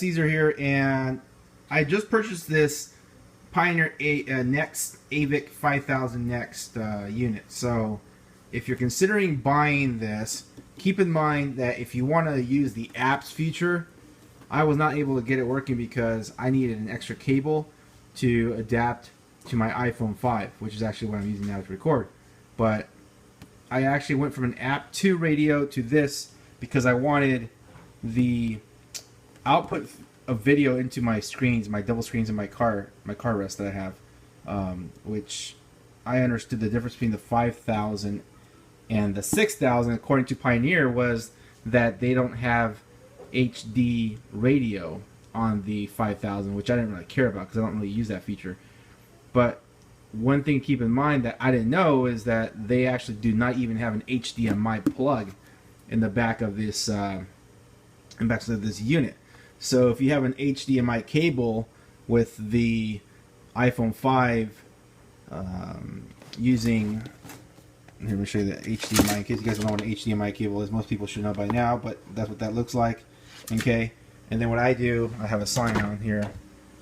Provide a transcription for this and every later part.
Caesar here, and I just purchased this Pioneer NEX AVIC-5000NEX unit. So if you're considering buying this, keep in mind that if you want to use the apps feature, I was not able to get it working because I needed an extra cable to adapt to my iPhone 5, which is actually what I'm using now to record. But I actually went from an app to radio to this because I wanted the output of video into my screens, my double screens in my car rest that I have, which I understood the difference between the 5000 and the 6000, according to Pioneer, was that they don't have HD radio on the 5000, which I didn't really care about because I don't really use that feature. But one thing to keep in mind that I didn't know is that they actually do not even have an HDMI plug in the back of this unit. So if you have an HDMI cable with the iPhone 5 using, here, let me show you the HDMI in case you guys don't know what an HDMI cable is. Most people should know by now, but that's what that looks like. Okay, and then what I do, I have a sign on here.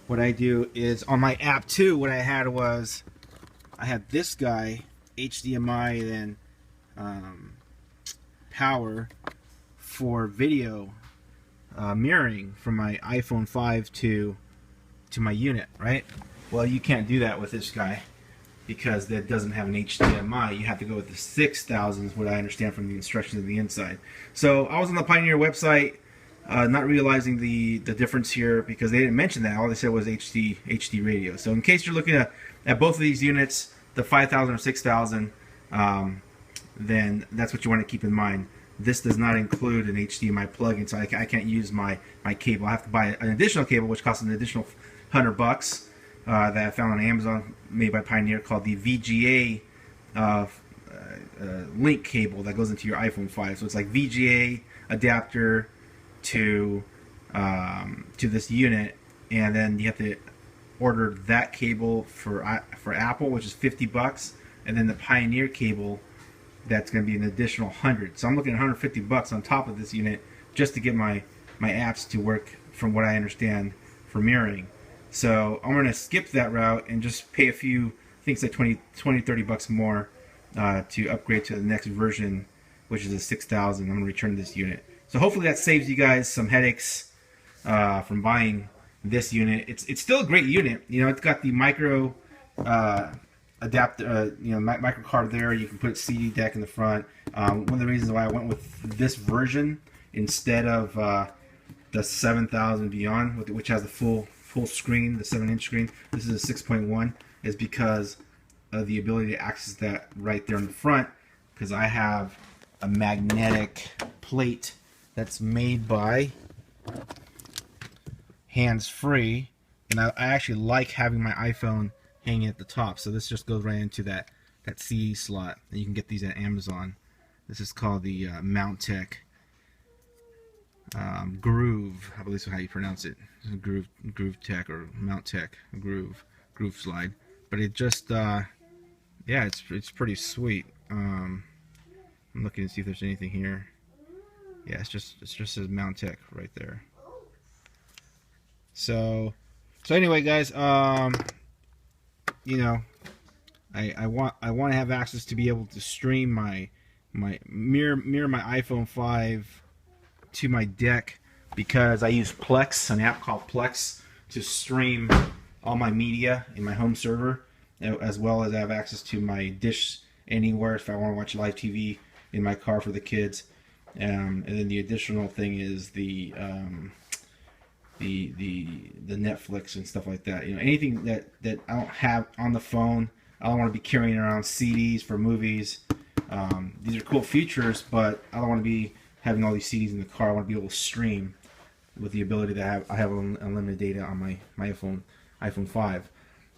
What I do is on my app too, what I had was I had this guy HDMI, then power for video mirroring from my iPhone 5 to my unit, right? Well, you can't do that with this guy because that doesn't have an HDMI. You have to go with the 6000, is what I understand from the instructions on the inside. So I was on the Pioneer website, not realizing the difference here because they didn't mention that. All they said was HD radio. So in case you're looking at both of these units, the 5000 or 6000, then that's what you want to keep in mind. This does not include an HDMI plug-in, so I can't use my cable. I have to buy an additional cable, which costs an additional $100 that I found on Amazon, made by Pioneer, called the VGA link cable that goes into your iPhone 5. So it's like VGA adapter to this unit, and then you have to order that cable for Apple, which is $50, and then the Pioneer cable, that's going to be an additional $100. So I'm looking at $150 on top of this unit just to get my apps to work, from what I understand, for mirroring. So I'm going to skip that route and just pay a few, I think it's like 20, 30 bucks more to upgrade to the next version, which is a 6000. I'm going to return this unit. So hopefully that saves you guys some headaches from buying this unit. It's still a great unit. You know, it's got the micro adapter, micro card there. You can put a CD deck in the front. One of the reasons why I went with this version instead of the 7000 Beyond, which has the full screen, the 7-inch screen. This is a 6.1, is because of the ability to access that right there in the front, because I have a magnetic plate that's made by hands-free, and I actually like having my iPhone hanging at the top. So this just goes right into that CD slot, and you can get these at Amazon. This is called the MountTech Groove, I believe is how you pronounce it. Groove Tech or MountTech Groove slide. But it just yeah, it's pretty sweet. I'm looking to see if there's anything here. Yeah, it just says MountTech right there. So anyway, guys, you know, I want to have access to be able to stream my mirror my iPhone 5 to my deck, because I use Plex, an app called Plex, to stream all my media in my home server, as well as I have access to my dish anywhere if I want to watch live TV in my car for the kids. And then the additional thing is the Netflix and stuff like that. You know, anything that I don't have on the phone. I don't want to be carrying around CDs for movies. These are cool features, but I don't want to be having all these CDs in the car. I want to be able to stream with the ability to I have unlimited data on my iPhone 5.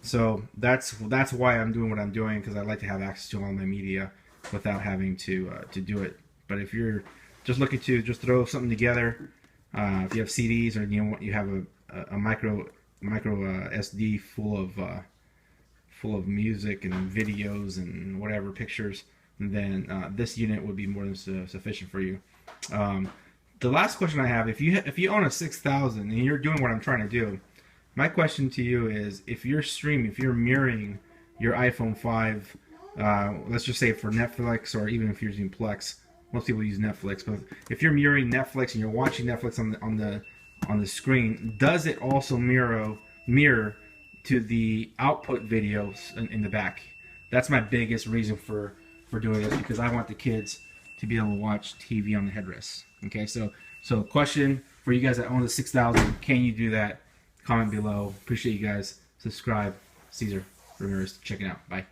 So that's why I'm doing what I'm doing, because I like to have access to all my media without having to do it. But if you're just looking to just throw something together, if you have CDs, or you have a micro SD full of music and videos and whatever, pictures, then this unit would be more than sufficient for you. the last question I have, if you own a 6000 and you're doing what I'm trying to do, my question to you is, if you're streaming, if you're mirroring your iPhone 5, let's just say for Netflix, or even if you're using Plex, most people use Netflix, but if you're mirroring Netflix and you're watching Netflix on the screen, does it also mirror to the output videos in the back? That's my biggest reason for doing this, because I want the kids to be able to watch TV on the headrest. Okay, so question for you guys that own the 6000, can you do that? Comment below. Appreciate you guys. Subscribe. Caesar Ramirez checking out. Bye.